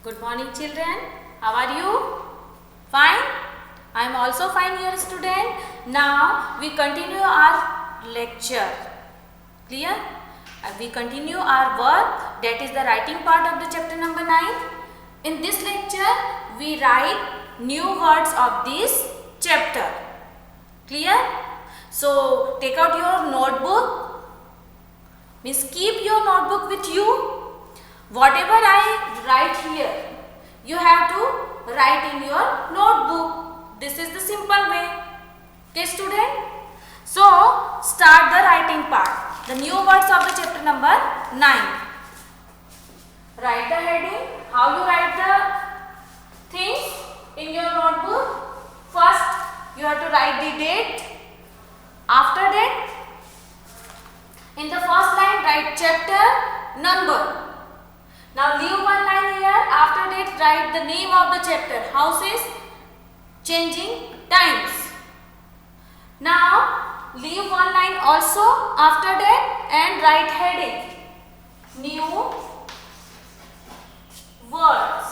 Good morning children. How are you? Fine? I am also fine here student. Now we continue our lecture. Clear? We continue our work, that is the writing part of the chapter number 9. In this lecture we write new words of this chapter. Clear? So take out your notebook. Means keep your notebook with you. Whatever I write here, you have to write in your notebook. This is the simple way. Okay student? So start the writing part. The new words of the chapter number 9. Write the heading. How you write the things in your notebook? First you have to write the date. After that, in the first line write chapter number. Now leave one line here. After that write the name of the chapter. Houses changing times. Now leave one line also after that and write heading. New words.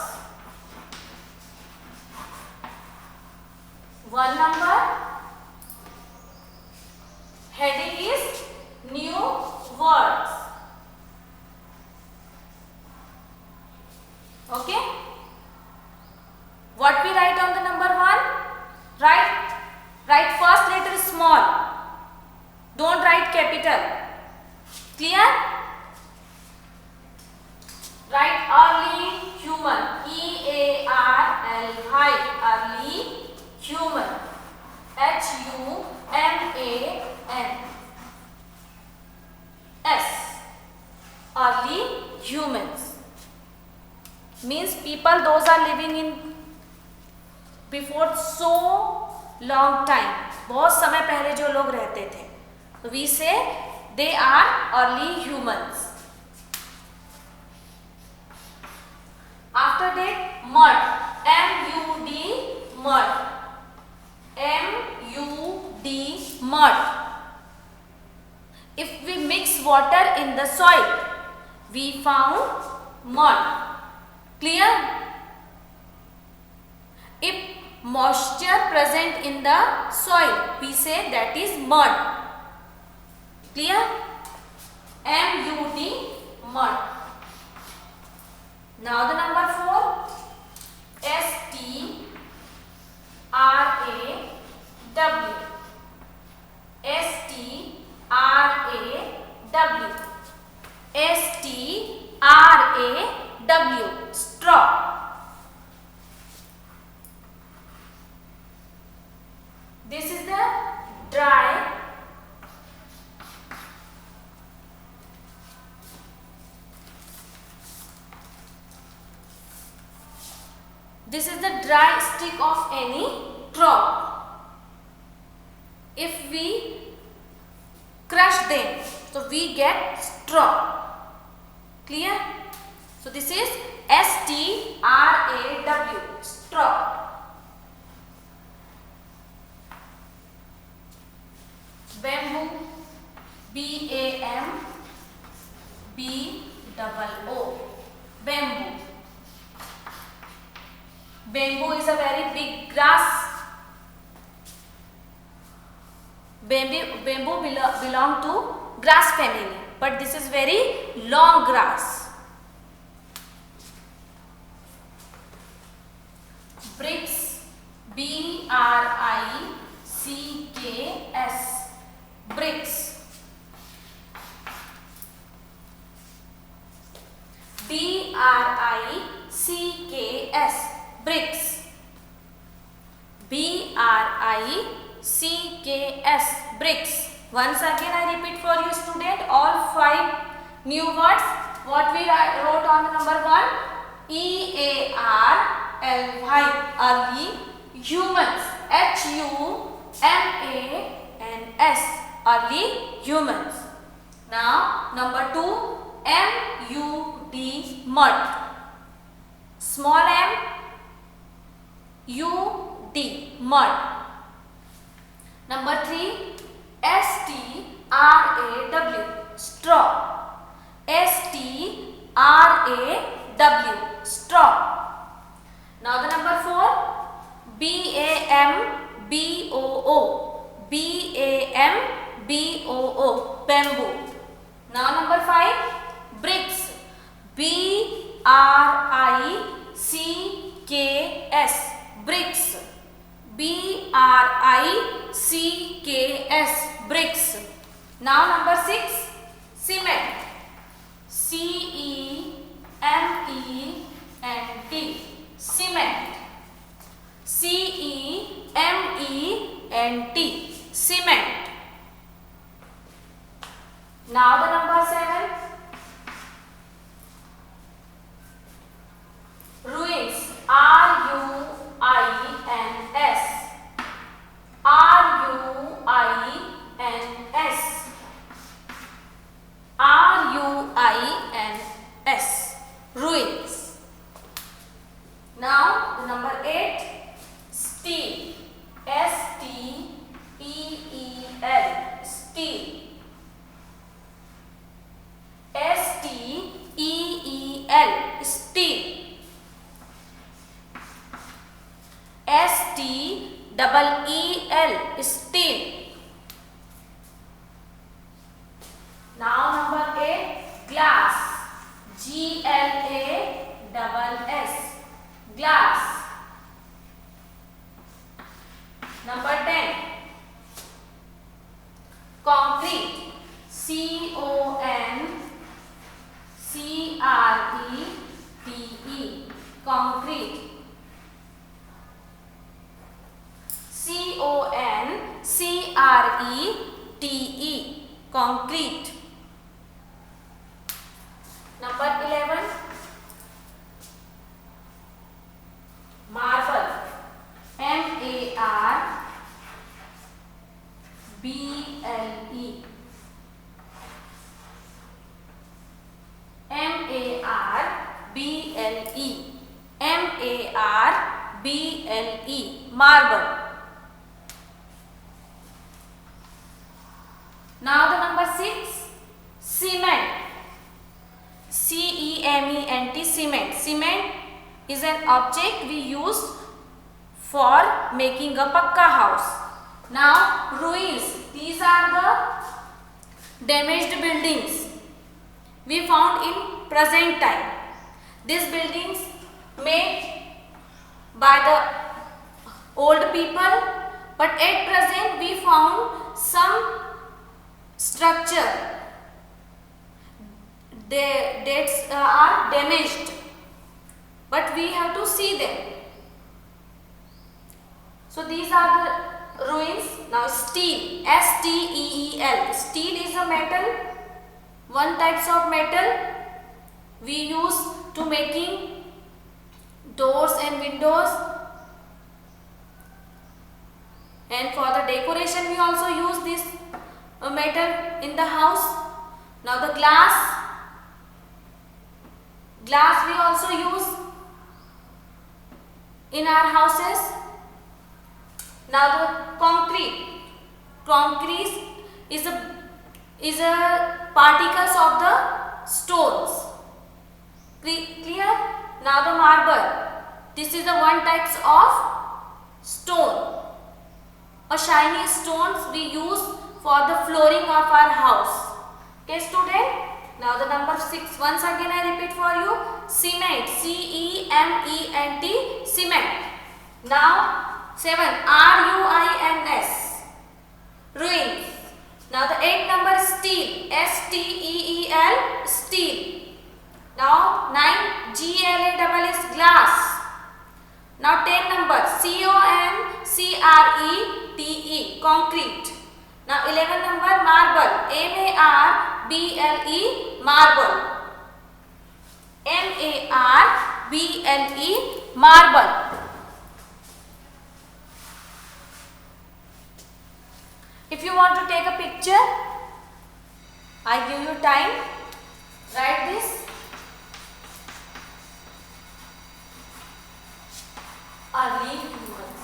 One number. Heading is new words. Okay. What we write on the number 1? Write first letter small. Don't write capital. Clear? Write early human. E-A-R-L-Y. Early human. H-U-M-A-N-S. Early humans. Means people those are living in before so long time. बहुत समय पहले जो लोग रहते थे. So we say they are early humans. After that mud. M-U-D mud. M-U-D mud. If we mix water in the soil, we found mud. Clear? If moisture present in the soil, we say that is mud. Clear? M-U-D mud. Now the number 4. S-T-R-A-W. S-T-R-A-W. S-T-R-A-W. Straw. This is the dry stick of any crop. If we crush them, so we get straw. Clear? So this is S-T-R-A-W. Straw. Bamboo. B-A-M-B-O-O. Bamboo. Bamboo is a very big grass. Bamboo belong to grass family, but this is very long grass. Bricks. B-R-I-C-K-S. Bricks. B-R-I-C-K-S. Bricks. B-R-I-C-K-S. Bricks. Once again I repeat for you student all 5 new words. What we wrote on the number 1? E-A-R-L-Y. Early humans. H-U-M-A-N-S. Early humans. Now number 2. M-U-D mud. Small m U-D mud. Number 3. S-T-R-A-W straw. S-T-R-A-W straw. B-A-M-B-O-O. B-A-M-B-O-O. Bamboo. Now number 5, bricks. B-R-I-C-K-S. Bricks. B-R-I-C-K-S. Bricks. Now number 6, cement. C-E-M-E-N-T. Cement. C-E-M-E-N-T. Cement. Now the number 7, ruins. R-U-I-N-S. R-U-I-N-S. R-U-I-N-S. Ruins. Now the number 8, steel. S-T-E-E-L. Steel. S-T-E-E-L. Steel. S-T-E-E-L. Steel. Now number 8, glass. G-L-A-S-S. Glass. Number 10, concrete. C-O-N-C-R-E-T-E. Concrete. C-O-N-C-R-E-T-E. Concrete. Number 11, marble. M-A-R-B-L-E. M-A-R-B-L-E. M-A-R-B-L-E. Marble. Now the number 6, cement. C-E-M-E-N-T. Cement. Cement is an object we use for making a pakka house. Now ruins. These are the damaged buildings we found in present time. These buildings made by the old people, but at present we found some structure that are damaged, but we have to see them. So these are the ruins. Now steel. S-T-E-E-L. Steel is a metal, one types of metal we use to making doors and windows, and for the decoration we also use this metal in the house. Now the glass we also use in our houses. Now the concrete is a particles of the stones. Clear? Now the marble. This is the one types of stone. A shiny stones we use for the flooring of our house. Okay, student? Now the number 6. Once again I repeat for you. Cement. C-E-M-E-N-T. Cement. Now 7. R-U-I-N-S. Ruins. Now the 8th number steel. S-T-E-E-L. Steel. Now 9. G-L-A-S-S. Glass. Now 10 number C-O-N-C-R-E-T-E. Concrete. Now 11 number marble. M-A-R-B-L-E. Marble. M-A-R-B-L-E. Marble. If you want to take a picture, I give you time. Write this. Early humans.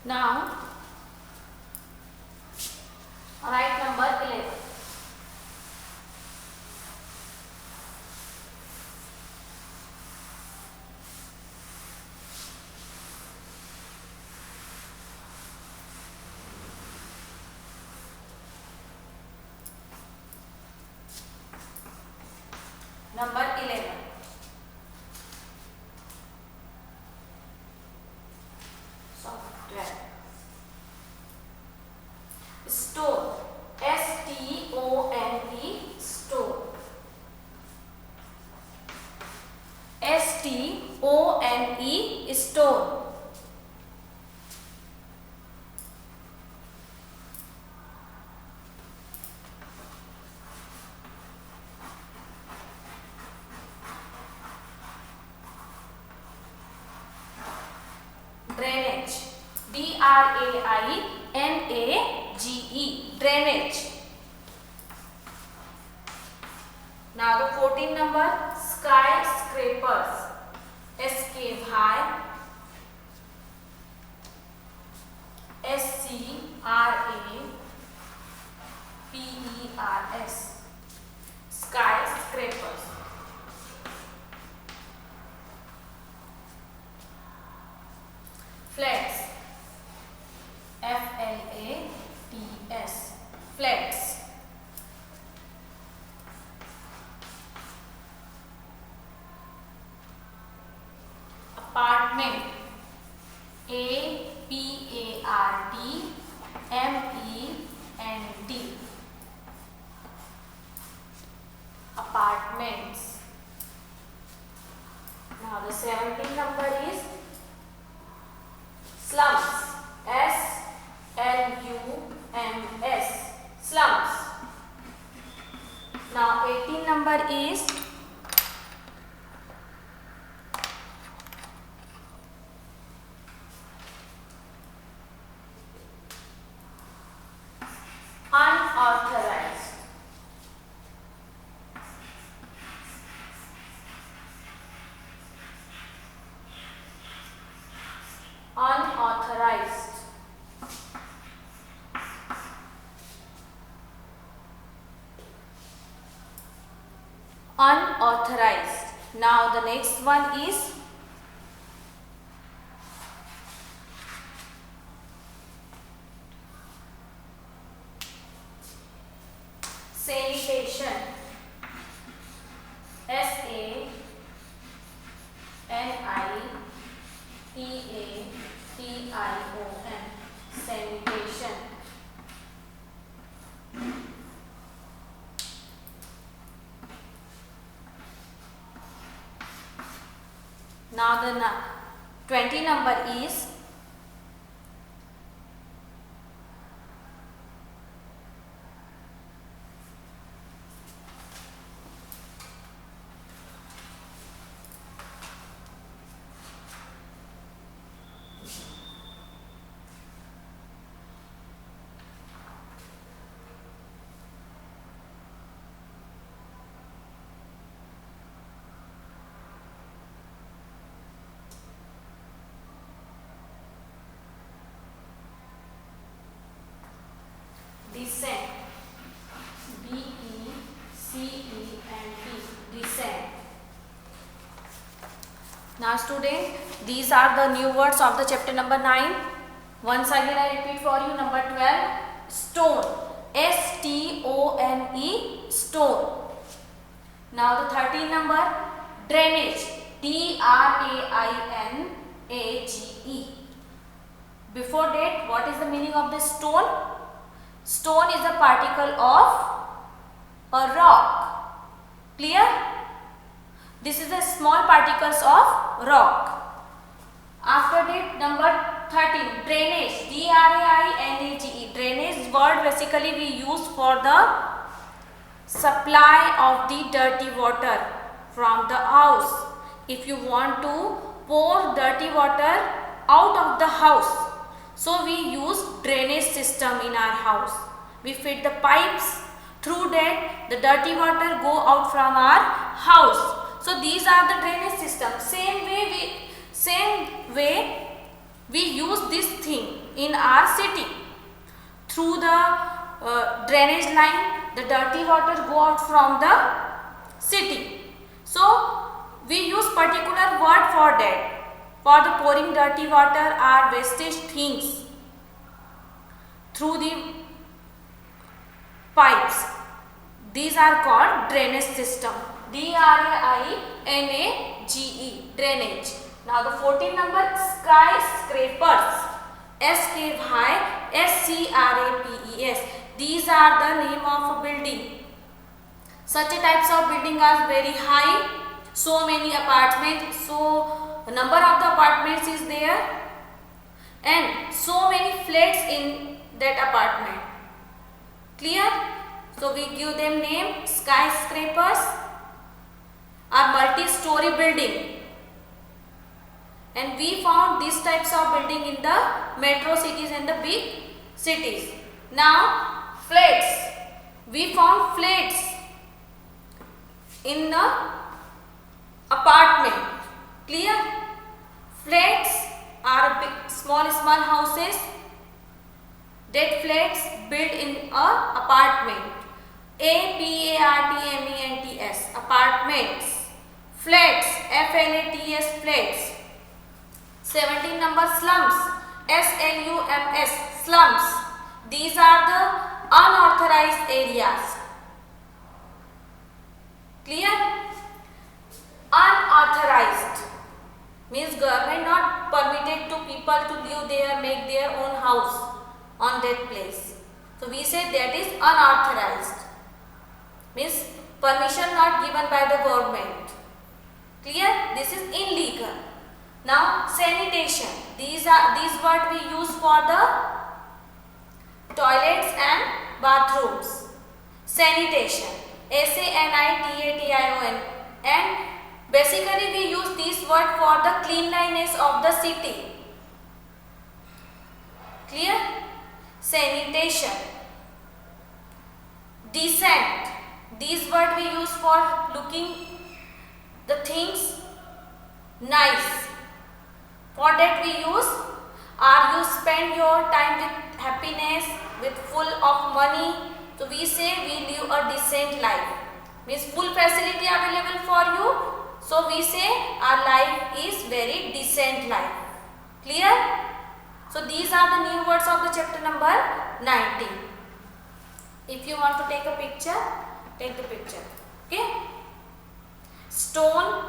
Now write number 11. Number 11. Software. Stone. S-T-O-N-E. Stone. S-T-O-N-E. Stone. Drainage. D-R-A-I-N-A-G-E. Drainage. Now the 14 number, skyscrapers. S-K-Y-S-C-R-A-P-E-R-S. Skyscrapers. Flats. F-L-A-T-S. Flats. Apartment. A-P-A-R-T-M-E-N-T. Apartments. Now the 17th number is slums. S-L-U-M-S. Slums. Now 18th number is unauthorized. Unauthorized. Unauthorized. Now the next one is sanitation. S-A-N-I-T-A-T-I-O-N. Sanitation. Now the 20 number is descent. D-E-C-E-N-T. Descent. Now student, these are the new words of the chapter number 9. Once again I repeat for you. Number 12, stone. S-T-O-N-E. Stone. Now the 13 number, drainage. D-R-A-I-N-A-G-E. Before that, what is the meaning of the stone? Stone is a particle of a rock. Clear? This is the small particles of rock. After that, number 13, drainage. D-R-A-I-N-A-G-E. Drainage word basically we use for the supply of the dirty water from the house. If you want to pour dirty water out of the house, so we use drainage system in our house. We fit the pipes, through that the dirty water go out from our house. So these are the drainage system. Same way we use this thing. in our city. Through the drainage line, the dirty water go out from the city. So we use particular word for that. For the pouring dirty water or wastage things through the pipes. These are called drainage system. D-R-A-I-N-A-G-E, drainage. Now the 14th number, skyscrapers. S-K-Y-S-C-R-A-P-E-S. These are the name of a building. Such types of building are very high. So many apartments. So number of the apartments is there. And so many flats in that apartment. Clear? So we give them name skyscrapers or multi-story building. And we found these types of building in the metro cities and the big cities. Now flats. We found flats in the apartment. Clear? Flats are big, small houses. That flats built in a apartment. A-P-A-R-T-M-E-N-T-S, apartments. Flats, F-L-A-T-S, flats. 17 number, slums. S-L-U-M-S, slums. These are the unauthorized areas. Clear? Unauthorized means government not permitted to people to live there, make their own house on that place. So we say that is unauthorized. Means permission not given by the government. Clear? This is illegal. Now sanitation. These words we use for the toilets and bathrooms. Sanitation. S-A-N-I-T-A-T-I-O-N. And basically we use this word for the cleanliness of the city. Clear? Sanitation. Decent. These words we use for looking the things nice. For that we use, or you spend your time with happiness, with full of money. So we say we live a decent life. Means full facility available for you. So we say our life is very decent life. Clear? So these are the new words of the chapter number 19. If you want to take a picture, take the picture. Okay? Stone,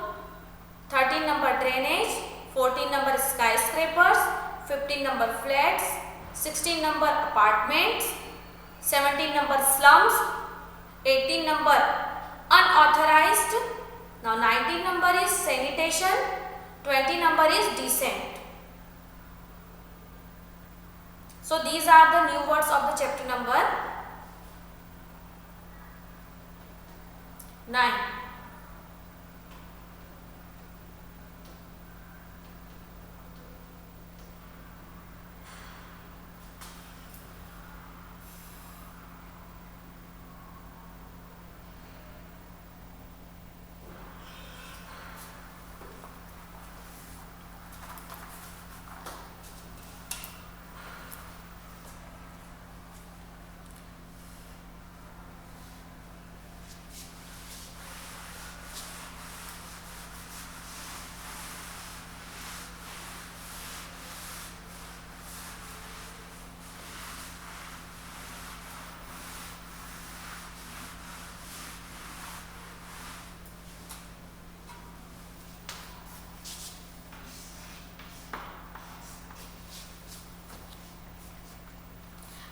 13 number drainage, 14 number skyscrapers, 15 number flats, 16 number apartments, 17 number slums, 18 number unauthorized. Now 19 number is sanitation, 20 number is decent. So these are the new words of the chapter number 9.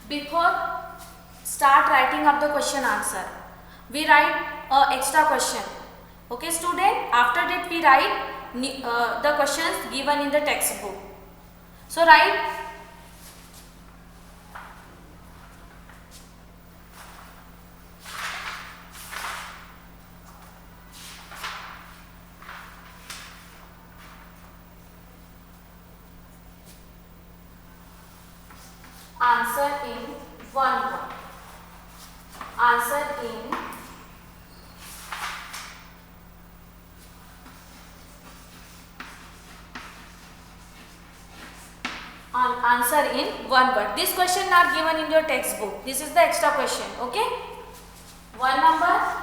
Before start writing up the question answer, we write extra question. Okay student, after that we write the questions given in the textbook. So write answer in one word. Answer in answer in one word. This question are given in your textbook. This is the extra question. Okay. One number.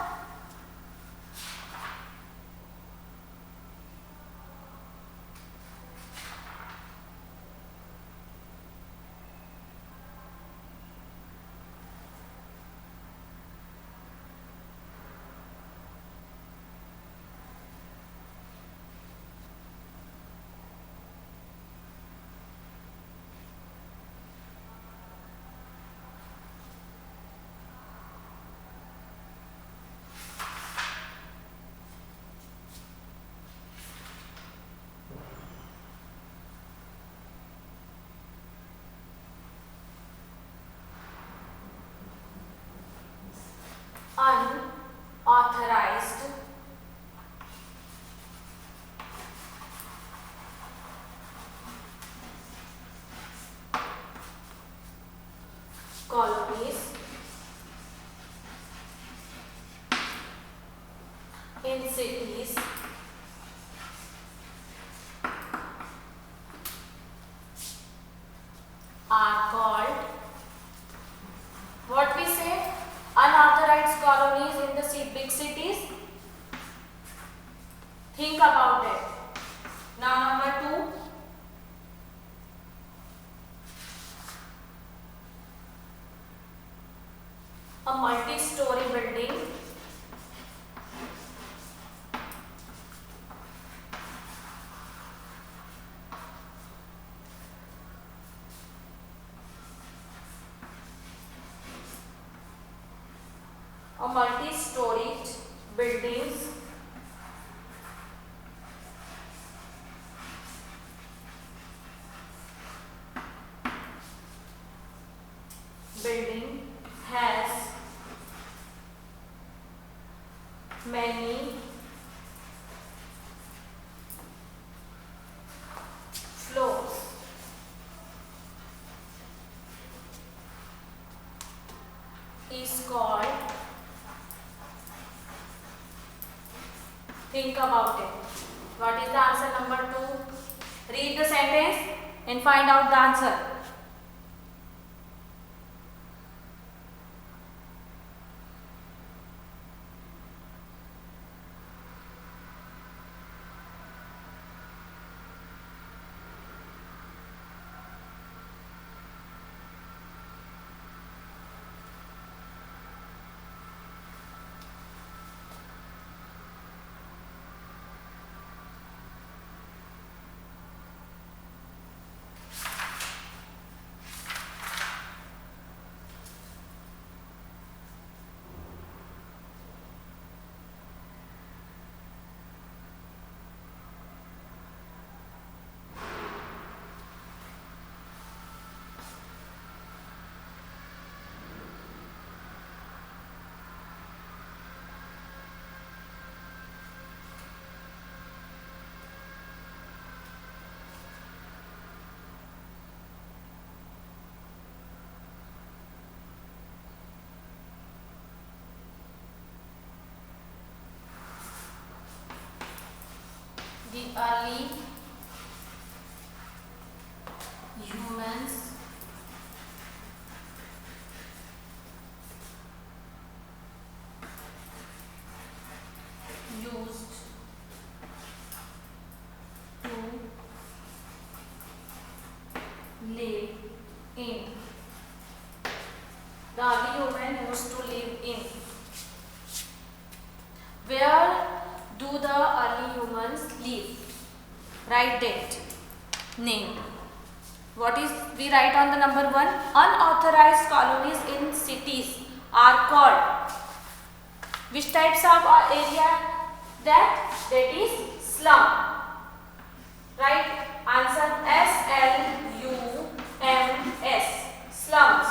Unauthorized colonies in cities are called, what we say, unauthorized colonies in the big cities. Think about it. Now number 2. A multi-story building multi-storied buildings has many floors. Is called, think about it. What is the answer number 2? Read the sentence and find out the answer. The early humans used to live in. The early human used to live in. Where do the early humans live? Write it. Name. What is we write on the number 1? Unauthorized colonies in cities are called. Which types of area that? That is slum. Right? Answer S-L-U-M-S. Slums.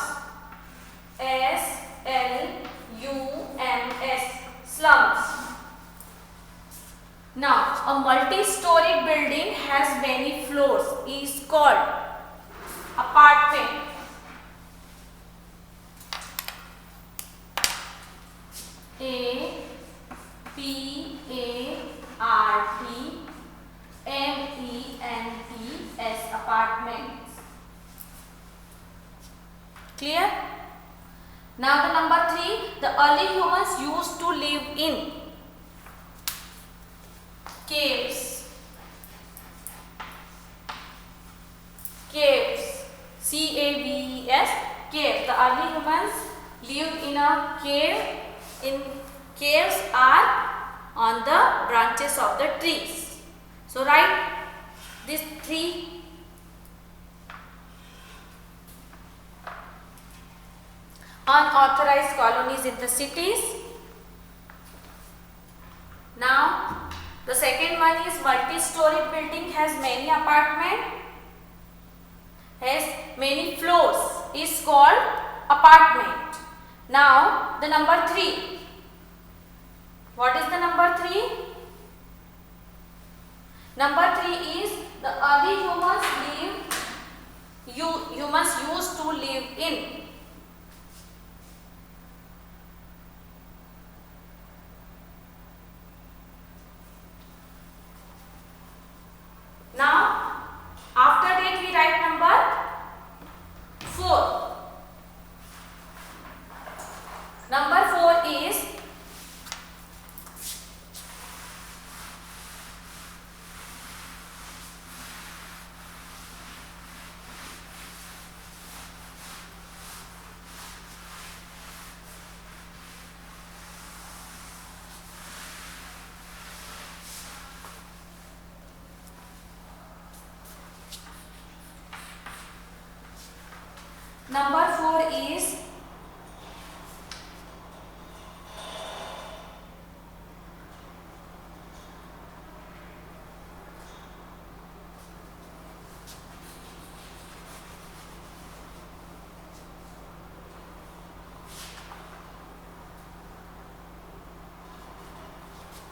S-L-U-M-S. Slums. Now, a multi-storied building has many floors is called apartment. A-P-A-R-T-M-E-N-T-S. Apartments. Clear? Now the number 3, the early humans used to live in caves. Caves. C-A-V-E-S. Caves. The early humans lived in a cave. In caves are on the branches of the trees. So write these 3. Unauthorized colonies in the cities. Now the second one is multi-story building has many apartments, has many floors, is called apartment. Now the number 3. What is the number 3? Number 3 is the early humans used to live in Now, after that we write number 4. Number 4 is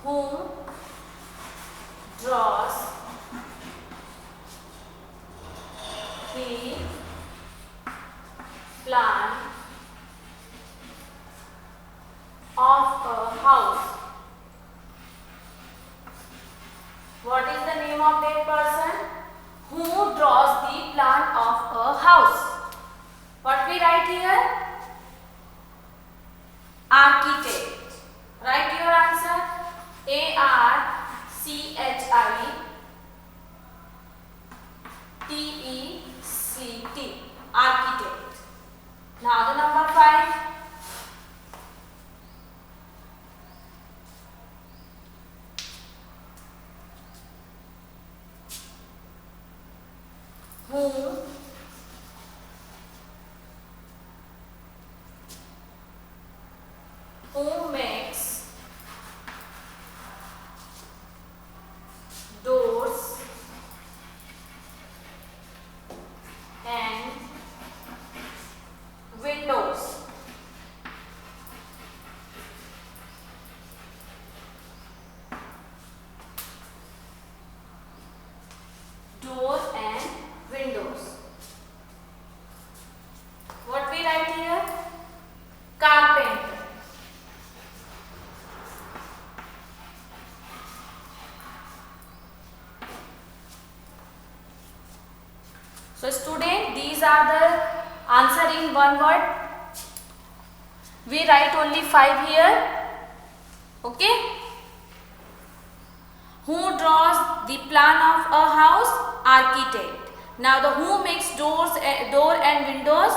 whom draws the plan of a house. What is the name of that person? Who draws the plan of a house? What we write here? Architect. Write your answer. A-R-C-H-I-T-E-C-T. Architect. Now the number 5. Who makes doors and windows. Doors and windows. What we write here? Carpenter. So student, these are the answer in one word. We write only 5 here. Okay. Who draws the plan of a house? Architect. Now the who makes door and windows?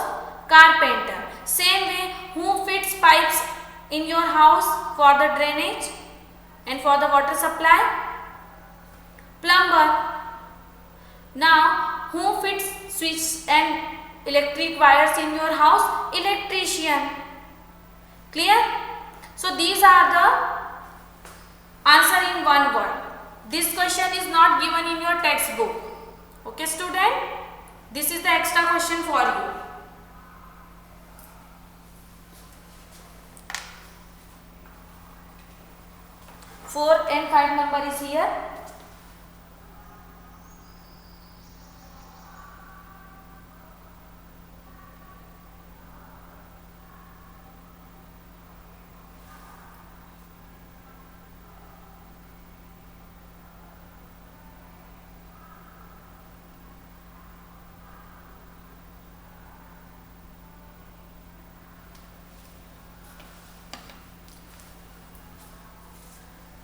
Carpenter. Same way, who fits pipes in your house for the drainage and for the water supply? Plumber. Now who fits switch and electric wires in your house? Electrician. Clear? So these are the answer in one word. This question is not given in your textbook. Okay student? This is the extra question for you. Fourth and 5 number is here.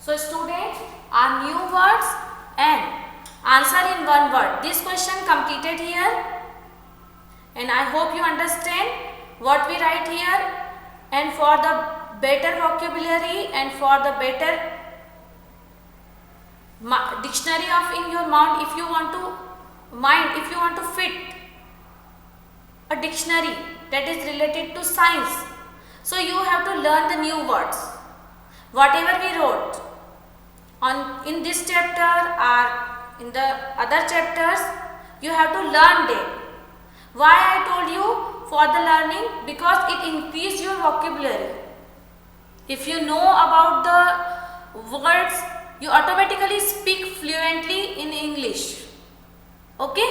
So students, are new words and answer in one word. This question completed here, and I hope you understand what we write here. And for the better vocabulary and for the better dictionary of in your mind, if you want to fit a dictionary that is related to science, so you have to learn the new words. Whatever we wrote in this chapter or in the other chapters, you have to learn them. Why I told you for the learning? Because it increases your vocabulary. If you know about the words, you automatically speak fluently in English. Okay?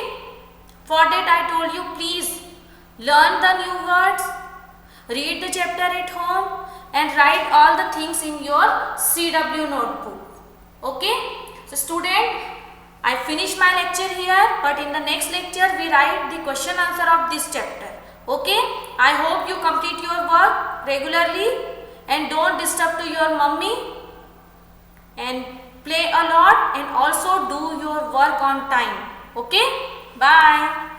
For that I told you, please learn the new words, read the chapter at home and write all the things in your CW notebook. Okay? So student, I finish my lecture here, but in the next lecture we write the question answer of this chapter. Okay? I hope you complete your work regularly and don't disturb to your mummy, and play a lot and also do your work on time. Okay? Bye.